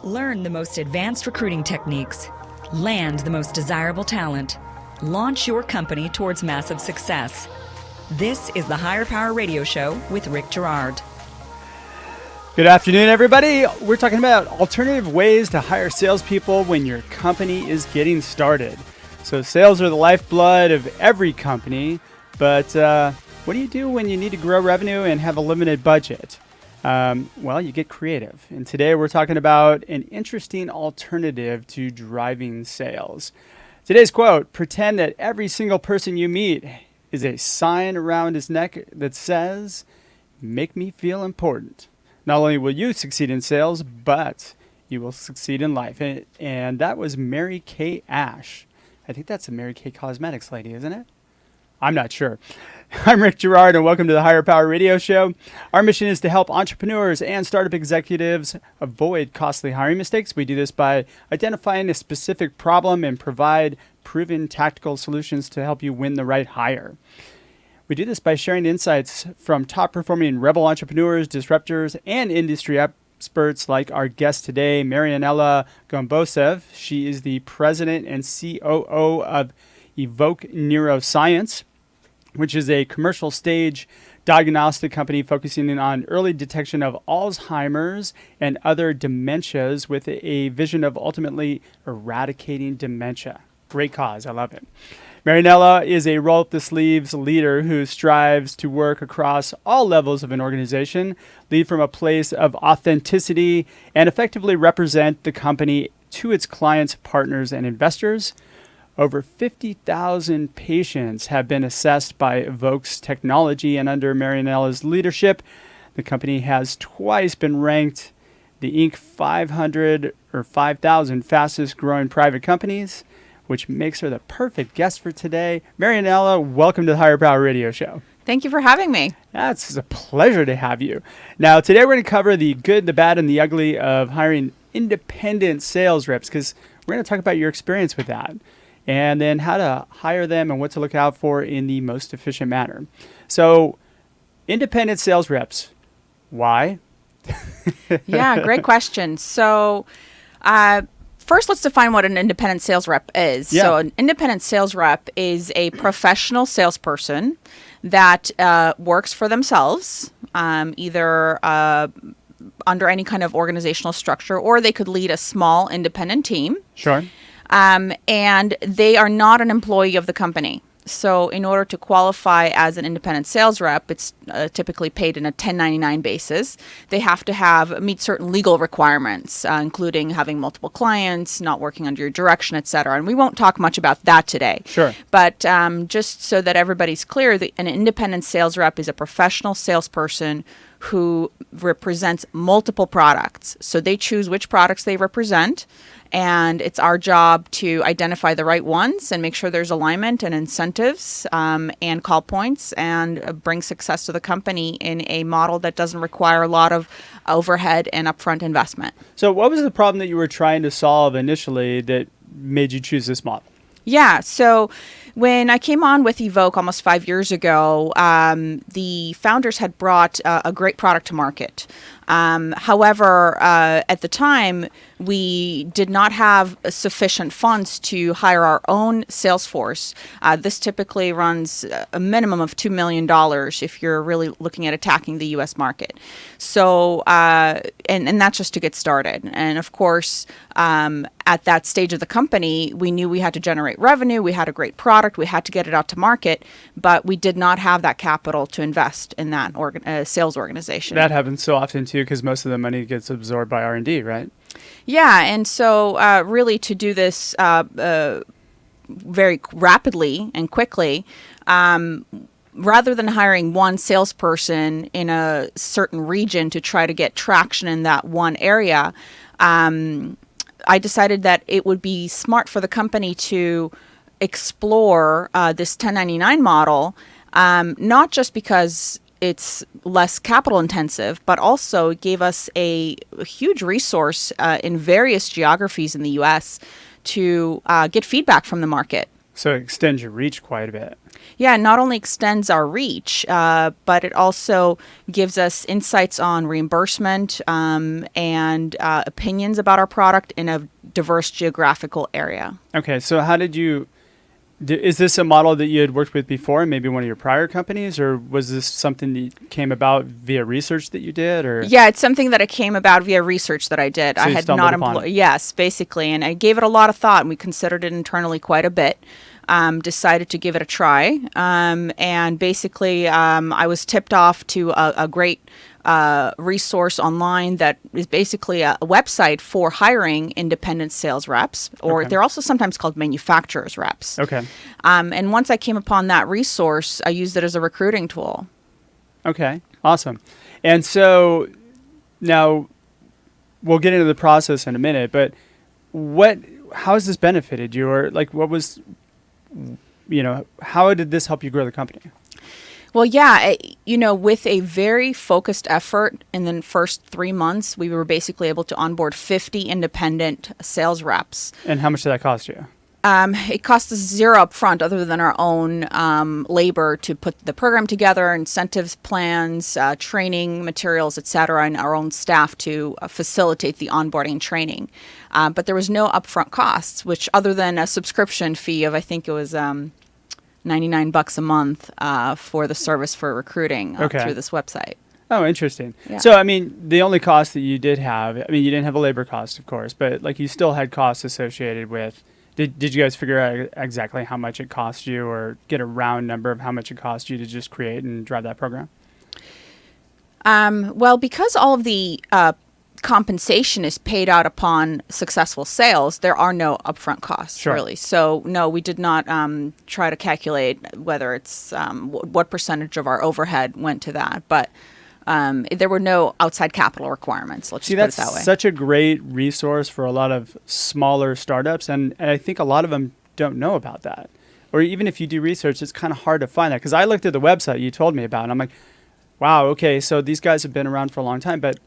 Learn the most advanced recruiting techniques. Land the most desirable talent. Launch your company towards massive success. This is the Higher Power Radio Show with Rick Girard. Good afternoon, everybody. We're talking about alternative ways to hire salespeople when your company is getting started. So sales are the lifeblood of every company, but what do you do when you need to grow revenue and have a limited budget? Well, you get creative. And today we're talking about an interesting alternative to driving sales. Today's quote: pretend that every single person you meet is a sign around his neck that says, "Make me feel important." Not only will you succeed in sales, but you will succeed in life. And that was Mary Kay Ash. I think that's a Mary Kay Cosmetics lady, isn't it? I'm not sure. I'm Rick Girard, and welcome to the Higher Power Radio Show. Our mission is to help entrepreneurs and startup executives avoid costly hiring mistakes. We do this by identifying a specific problem and provide proven tactical solutions to help you win the right hire. We do this by sharing insights from top-performing rebel entrepreneurs, disruptors, and industry experts like our guest today, Marinela Gombosev. She is the president and COO of Evoke Neuroscience, which is a commercial stage diagnostic company focusing on early detection of Alzheimer's and other dementias with a vision of ultimately eradicating dementia. Great cause. I love it. Marinela is a roll-up-the-sleeves leader who strives to work across all levels of an organization, lead from a place of authenticity, and effectively represent the company to its clients, partners, and investors. Over 50,000 patients have been assessed by Evoke's technology, and under Marinela's leadership, the company has twice been ranked the Inc. 500 or 5,000 fastest growing private companies, which makes her the perfect guest for today. Marinela, welcome to the Higher Power Radio Show. Thank you for having me. It's a pleasure to have you. Now, today we're going to cover the good, the bad, and the ugly of hiring independent sales reps, because we're going to talk about your experience with that, and then how to hire them and what to look out for in the most efficient manner. So, independent sales reps, why? Yeah, great question. So, first, let's define what an independent sales rep is. Yeah. So an independent sales rep is a professional salesperson that works for themselves, either under any kind of organizational structure, or they could lead a small independent team. Sure. And they are not an employee of the company. So in order to qualify as an independent sales rep, it's typically paid in a 1099 basis. They have to meet certain legal requirements, including having multiple clients, not working under your direction, et cetera. And we won't talk much about that today. Sure. But just so that everybody's clear, an independent sales rep is a professional salesperson who represents multiple products. So they choose which products they represent, and it's our job to identify the right ones and make sure there's alignment and incentives and call points, and bring success to the company in a model that doesn't require a lot of overhead and upfront investment. So what was the problem that you were trying to solve initially that made you choose this model? Yeah, so when I came on with Evoke almost 5 years ago, the founders had brought a great product to market. However, at the time, we did not have sufficient funds to hire our own sales force. This typically runs a minimum of $2 million if you're really looking at attacking the U.S. market. So, and that's just to get started. And of course, at that stage of the company, we knew we had to generate revenue. We had a great product. We had to get it out to market, but we did not have that capital to invest in that sales organization. That happens so often too, because most of the money gets absorbed by R&D, right? Yeah, and so really to do this very rapidly and quickly, rather than hiring one salesperson in a certain region to try to get traction in that one area, I decided that it would be smart for the company to explore this 1099 model, not just because it's less capital intensive, but also it gave us a huge resource in various geographies in the U.S. to get feedback from the market. So it extends your reach quite a bit. Yeah, it not only extends our reach, but it also gives us insights on reimbursement and opinions about our product in a diverse geographical area. Okay, so how did you... Is this a model that you had worked with before, maybe one of your prior companies, or was this something that came about via research that you did? Or Yeah, it's something that it came about via research that I did. So I you had stumbled not upon employed. it. Yes, basically, and I gave it a lot of thought, and we considered it internally quite a bit. Decided to give it a try, and basically, I was tipped off to a great resource online that is basically a website for hiring independent sales reps, or Okay. they're also sometimes called manufacturers reps. Okay. And once I came upon that resource, I used it as a recruiting tool. Okay. Awesome. And so now we'll get into the process in a minute, but how has this benefited you? Or like, how did this help you grow the company? Well, yeah, with a very focused effort in the first 3 months, we were basically able to onboard 50 independent sales reps. And how much did that cost you? It cost us zero up front other than our own labor to put the program together, incentives plans, training materials, et cetera, and our own staff to facilitate the onboarding and training. But there was no upfront costs, which other than a subscription fee of, I think it was $99 a month for the service for recruiting through this website. Oh, interesting. Yeah. So, I mean, the only cost that you did have, I mean, you didn't have a labor cost, of course, but like you still had costs associated with, did you guys figure out exactly how much it cost you or get a round number of how much it cost you to just create and drive that program? Well, because all of the compensation is paid out upon successful sales, there are no upfront costs, Sure. really. So, no, we did not try to calculate whether it's what percentage of our overhead went to that. But there were no outside capital requirements. Let's See, just put it that's that way. such a great resource for a lot of smaller startups, and I think a lot of them don't know about that. Or even if you do research, it's kind of hard to find that. Because I looked at the website you told me about, and I'm like, wow, okay, so these guys have been around for a long time, but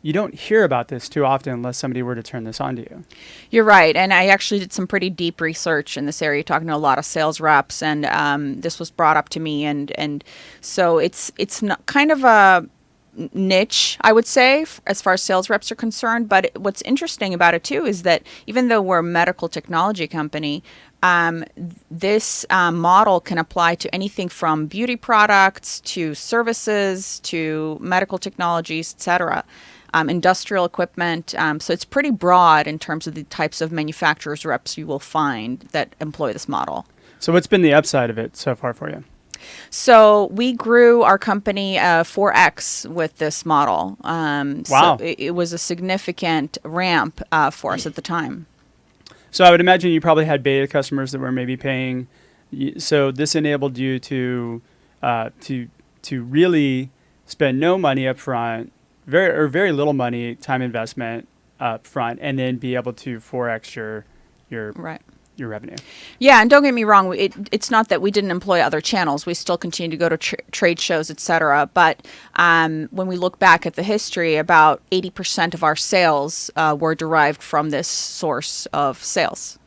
you don't hear about this too often unless somebody were to turn this on to you. You're right. And I actually did some pretty deep research in this area, talking to a lot of sales reps, and this was brought up to me. And so it's not kind of a niche, I would say, as far as sales reps are concerned. But what's interesting about it, too, is that even though we're a medical technology company, this model can apply to anything from beauty products to services to medical technologies, etc., industrial equipment. So it's pretty broad in terms of the types of manufacturers reps you will find that employ this model. So what's been the upside of it so far for you? So we grew our company 4x with this model. Wow. So it was a significant ramp for us at the time. So I would imagine you probably had beta customers that were maybe paying. So this enabled you to really spend no money up front, very little money, time investment up front, and then be able to 4x your Right. your revenue. Yeah, and don't get me wrong, it's not that we didn't employ other channels. We still continue to go to trade shows, etc. But when we look back at the history, about 80% of our sales were derived from this source of sales.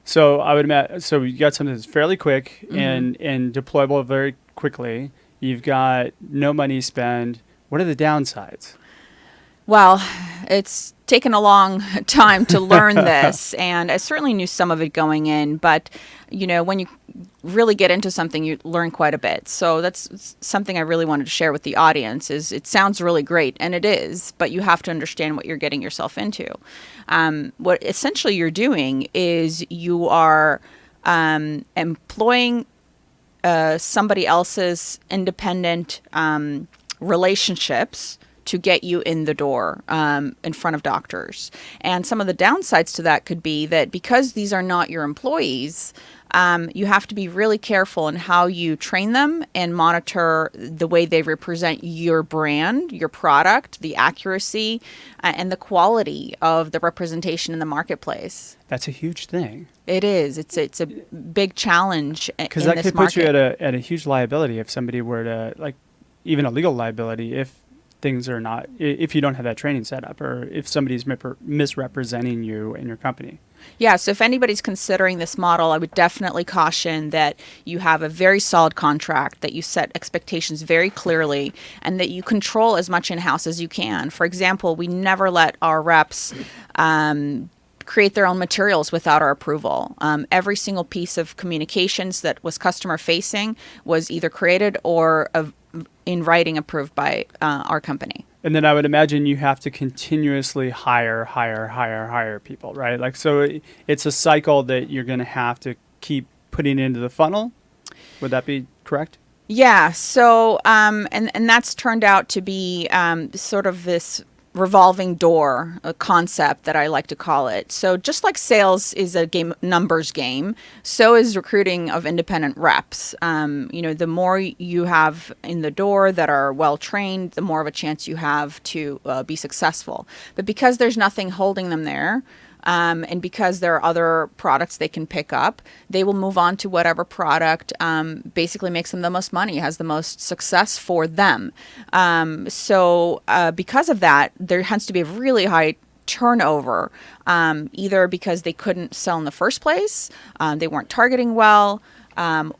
So I would imagine. So you got something that's fairly quick Mm-hmm. and deployable very quickly. You've got no money spent. What are the downsides? Well, it's taken a long time to learn this, and I certainly knew some of it going in, but when you really get into something, you learn quite a bit. So that's something I really wanted to share with the audience. Is it sounds really great, and it is, but you have to understand what you're getting yourself into. What essentially you're doing is you are employing somebody else's independent relationships to get you in the door in front of doctors. And some of the downsides to that could be that because these are not your employees, you have to be really careful in how you train them and monitor the way they represent your brand, your product, the accuracy, and the quality of the representation in the marketplace. That's a huge thing. It is. It's a big challenge in Because this that could put you market. at a huge liability if somebody were to, like, even a legal liability if things are not, if you don't have that training set up, or if somebody's misrepresenting you and your company. Yeah, so if anybody's considering this model, I would definitely caution that you have a very solid contract, that you set expectations very clearly, and that you control as much in-house as you can. For example, we never let our reps create their own materials without our approval. Every single piece of communications that was customer-facing was either created or in writing approved by our company. And then I would imagine you have to continuously hire people, right? Like, so it's a cycle that you're going to have to keep putting into the funnel. Would that be correct? Yeah. So, and that's turned out to be sort of this revolving door, a concept that I like to call it. So just like sales is a numbers game, so is recruiting of independent reps. The more you have in the door that are well trained, the more of a chance you have to be successful. But because there's nothing holding them there, and because there are other products they can pick up, they will move on to whatever product basically makes them the most money, has the most success for them. So because of that, there has to be a really high turnover, either because they couldn't sell in the first place, they weren't targeting well,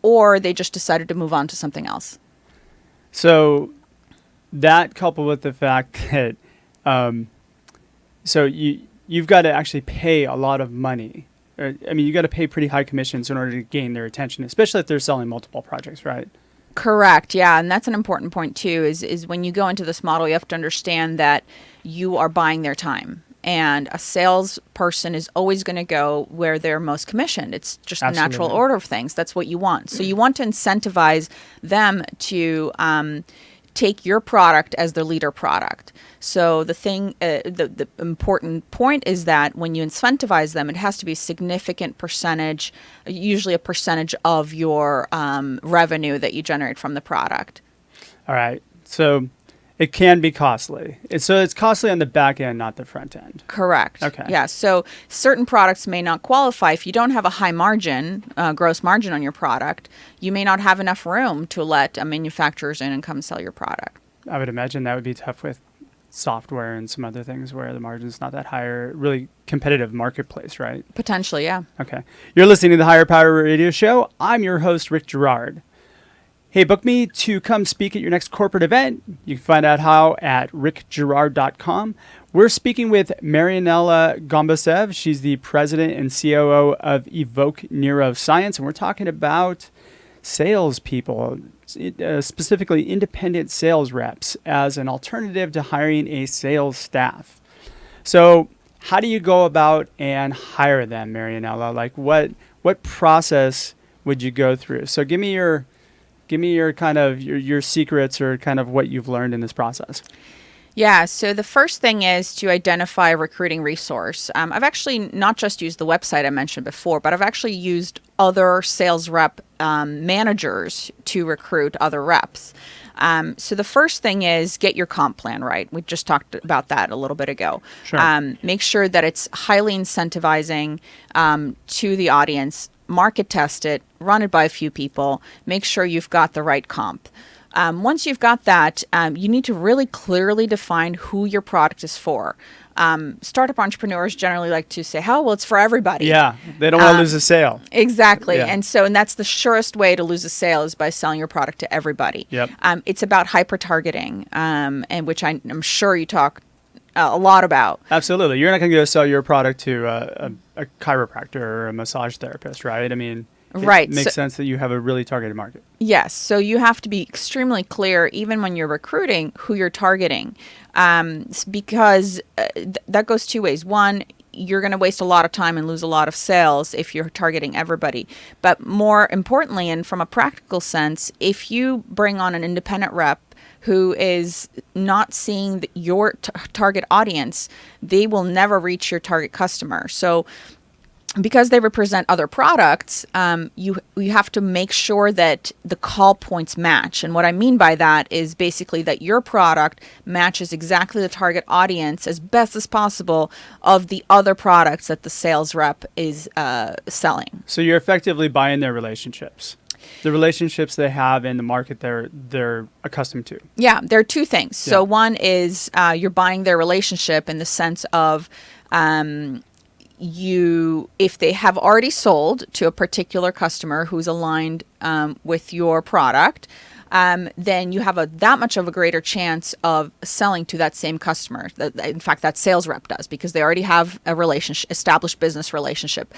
or they just decided to move on to something else. So that coupled with the fact that you've got to actually pay a lot of money. You got to pay pretty high commissions in order to gain their attention, especially if they're selling multiple projects, right? Correct. Yeah. And that's an important point too, is when you go into this model, you have to understand that you are buying their time. And a salesperson is always going to go where they're most commissioned. It's just the natural order of things. That's what you want. So you want to incentivize them to take your product as the leader product. So the important point is that when you incentivize them, it has to be a significant percentage, usually a percentage of your revenue that you generate from the product. All right. So it can be costly. So it's costly on the back end, not the front end. Correct. Okay. Yeah. So certain products may not qualify. If you don't have a high margin, gross margin on your product, you may not have enough room to let manufacturers in and come sell your product. I would imagine that would be tough with software and some other things where the margin's not that high, or really competitive marketplace, right? Potentially, yeah. Okay. You're listening to the Higher Power Radio Show. I'm your host, Rick Girard. Hey, book me to come speak at your next corporate event. You can find out how at rickgirard.com. We're speaking with Marinela Gombosev. She's the president and COO of Evoke Neuroscience, and we're talking about salespeople, specifically independent sales reps, as an alternative to hiring a sales staff. So how do you go about and hire them, Marinela? Like what process would you go through? So give me your kind of your secrets, or kind of what you've learned in this process. Yeah, so the first thing is to identify a recruiting resource. I've actually not just used the website I mentioned before, but I've actually used other sales rep managers to recruit other reps. So the first thing is get your comp plan right. We just talked about that a little bit ago. Sure. Make sure that it's highly incentivizing to the audience. Market test it, run it by a few people, make sure you've got the right comp. Once you've got that, you need to really clearly define who your product is for. Startup entrepreneurs generally like to say, well, it's for everybody. Yeah, they don't want to lose a sale. Exactly. Yeah. And that's the surest way to lose a sale, is by selling your product to everybody. Yep. It's about hyper-targeting, and which I'm sure you talk a lot about. Absolutely. You're not going to go sell your product to a chiropractor or a massage therapist, right? I mean, right. It makes sense that you have a really targeted market. Yes. So you have to be extremely clear, even when you're recruiting, who you're targeting, because that goes two ways. One, you're going to waste a lot of time and lose a lot of sales if you're targeting everybody. But more importantly, and from a practical sense, if you bring on an independent rep who is not seeing your target audience, they will never reach your target customer. So because they represent other products, you have to make sure that the call points match. And what I mean by that is basically that your product matches exactly the target audience as best as possible of the other products that the sales rep is selling. So you're effectively buying their relationships. The relationships they have in the market they're accustomed to. Yeah, there are two things. Yeah. So one is you're buying their relationship in the sense of if they have already sold to a particular customer who's aligned with your product, then you have that much of a greater chance of selling to that same customer. In fact, that sales rep does, because they already have a established business relationship.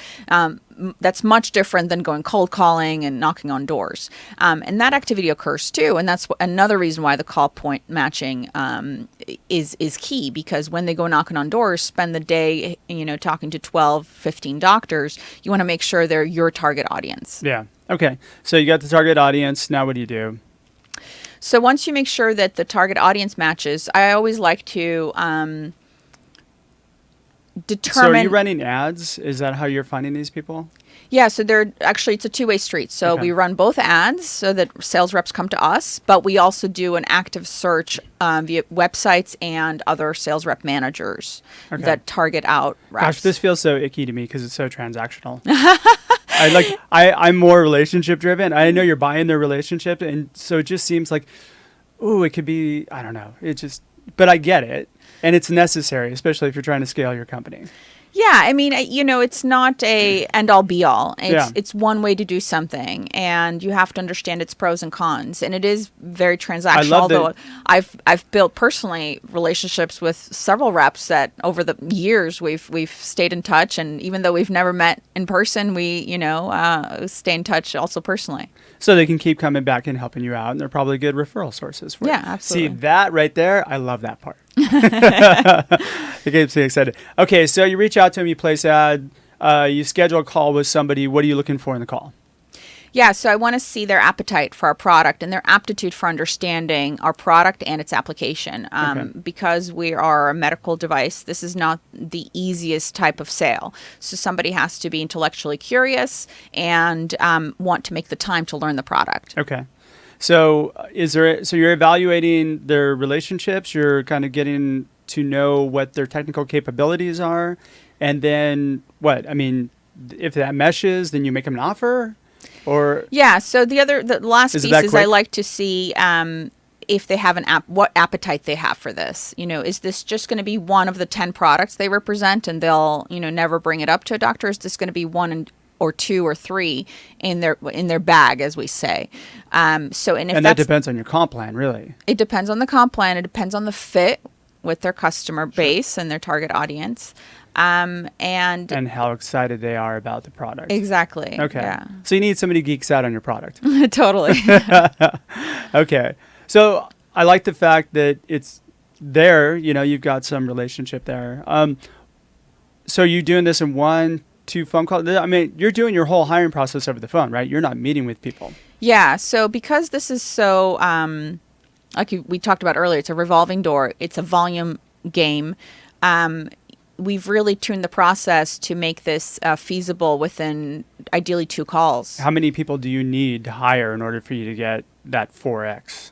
That's much different than going cold calling and knocking on doors. And that activity occurs too. And that's another reason why the call point matching is key, because when they go knocking on doors, spend the day, talking to 12, 15 doctors, you want to make sure they're your target audience. Yeah. Okay. So you got the target audience. Now what do you do? So once you make sure that the target audience matches, I always like to determine. So are you running ads? Is that how you're finding these people? Yeah, so it's a two-way street. So Okay. we run both ads so that sales reps come to us, but we also do an active search via websites and other sales rep managers that target out reps. Gosh, this feels so icky to me because it's so transactional. I'm more relationship driven. I know you're buying their relationship, and so it just seems like, it could be, I don't know. But I get it, and it's necessary, especially if you're trying to scale your company. Yeah, I mean, it's not a end-all be-all. It's one way to do something, and you have to understand its pros and cons. And it is very transactional. Although I've built personally relationships with several reps that over the years we've stayed in touch, and even though we've never met in person, we stay in touch also personally. So they can keep coming back and helping you out, and they're probably good referral sources for you. Yeah, absolutely. See, that right there, I love that part. It gets me excited. Okay, so you reach out to them, you place ad, you schedule a call with somebody. What are you looking for in the call? Yeah, so I want to see their appetite for our product and their aptitude for understanding our product and its application. Because we are a medical device, this is not the easiest type of sale. So somebody has to be intellectually curious and want to make the time to learn the product. Okay. So you're evaluating their relationships, you're kind of getting to know what their technical capabilities are, and then what? I mean, if that meshes, then you make them an offer? Or yeah, so the last piece is I like to see if they have what appetite they have for this. Is this just going to be one of the 10 products they represent and they'll, never bring it up to a doctor? Is this going to be one or two or three in their bag, as we say? And that depends on your comp plan, really. It depends on the comp plan. It depends on the fit with their customer base and their target audience. And how excited they are about the product. Exactly. Okay. Yeah. So you need somebody who geeks out on your product. Totally. Okay. So I like the fact that it's there, you've got some relationship there. So you're doing this in 1-2 phone calls? I mean, you're doing your whole hiring process over the phone, right? You're not meeting with people. Yeah. So because this is so, like we talked about earlier, it's a revolving door. It's a volume game. We've really tuned the process to make this feasible within ideally 2 calls. How many people do you need to hire in order for you to get that 4X?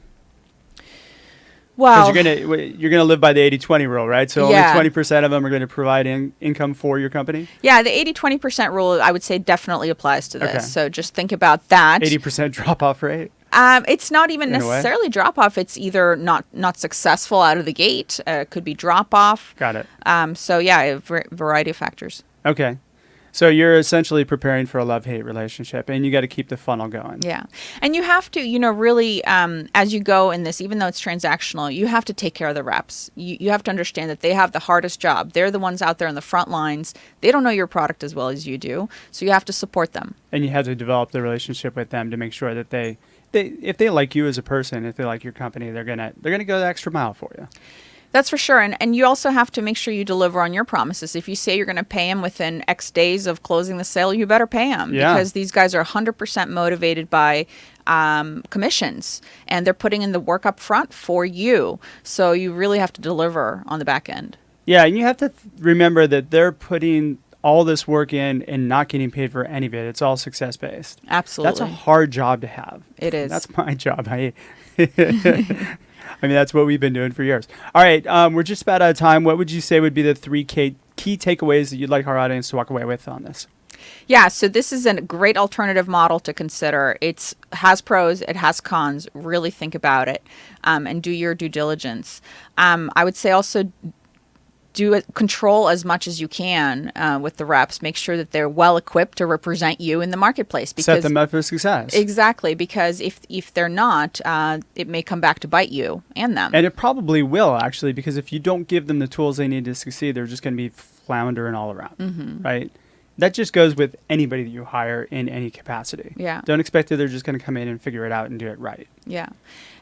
Well, you're gonna live by the 80-20 rule, right? So only 20% of them are going to provide income for your company? Yeah, the 80-20% rule, I would say, definitely applies to this. Okay. So just think about that. 80% drop-off rate? It's not even necessarily drop-off. It's either not successful out of the gate. It could be drop-off. Got it. So, yeah, a variety of factors. Okay. So you're essentially preparing for a love-hate relationship, and you got to keep the funnel going. Yeah. And you have to, really, as you go in this, even though it's transactional, you have to take care of the reps. You have to understand that they have the hardest job. They're the ones out there on the front lines. They don't know your product as well as you do, so you have to support them. And you have to develop the relationship with them to make sure that if they like you as a person, if they like your company, they're gonna go the extra mile for you. That's for sure. And you also have to make sure you deliver on your promises. If you say you're going to pay them within X days of closing the sale, you better pay them. Yeah. Because these guys are 100% motivated by commissions, and they're putting in the work up front for you. So you really have to deliver on the back end. Yeah, and you have to remember that they're putting all this work in and not getting paid for any of it. It's all success-based. Absolutely. That's a hard job to have. It is. That's my job. I mean, that's what we've been doing for years. All right, we're just about out of time. What would you say would be the 3 key takeaways that you'd like our audience to walk away with on this? Yeah, so this is a great alternative model to consider. It has pros, it has cons. Really think about it, and do your due diligence. I would say also control as much as you can with the reps. Make sure that they're well equipped to represent you in the marketplace. Set them up for success. Exactly, because if they're not, it may come back to bite you and them. And it probably will, actually, because if you don't give them the tools they need to succeed, they're just going to be floundering all around, right? That just goes with anybody that you hire in any capacity. Yeah. Don't expect that they're just going to come in and figure it out and do it right. Yeah.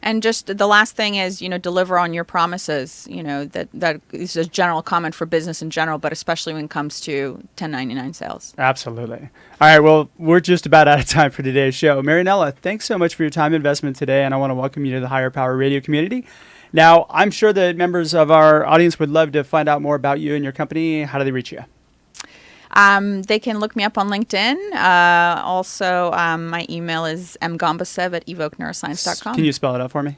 And just the last thing is, deliver on your promises. That is a general comment for business in general, but especially when it comes to 1099 sales. Absolutely. All right. Well, we're just about out of time for today's show. Marinela, thanks so much for your time investment today. And I want to welcome you to the Higher Power Radio community. Now, I'm sure that members of our audience would love to find out more about you and your company. How do they reach you? They can look me up on LinkedIn. Also, my email is mgombosev@evokeneuroscience.com. Can you spell it out for me?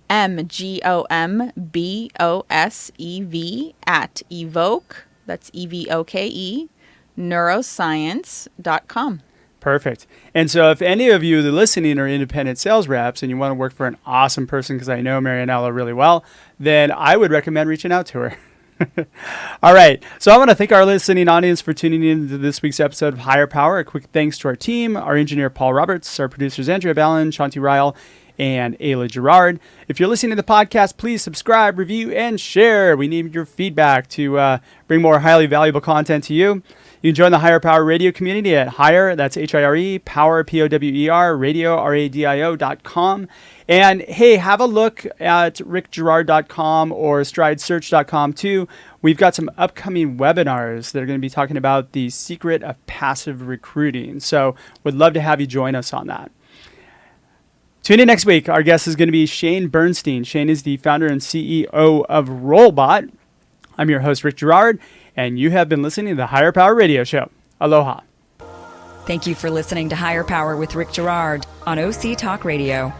mgombosev @evoke, that's EVOKE, neuroscience.com. Perfect. And so if any of you that are listening are independent sales reps and you want to work for an awesome person, because I know Marinela really well, then I would recommend reaching out to her. All right. So I want to thank our listening audience for tuning in to this week's episode of Higher Power. A quick thanks to our team, our engineer, Paul Roberts, our producers, Andrea Ballin, Shanti Ryle, and Ayla Gerard. If you're listening to the podcast, please subscribe, review, and share. We need your feedback to bring more highly valuable content to you. You can join the Higher Power Radio community at Higher, that's Hire, Power, Power, Radio, Radio.com. And hey, have a look at rickgerard.com or stridesearch.com too. We've got some upcoming webinars that are going to be talking about the secret of passive recruiting. So would love to have you join us on that. Tune in next week. Our guest is going to be Shane Bernstein. Shane is the founder and CEO of Rollbot. I'm your host, Rick Gerard, and you have been listening to the Higher Power Radio Show. Aloha. Thank you for listening to Higher Power with Rick Gerard on OC Talk Radio.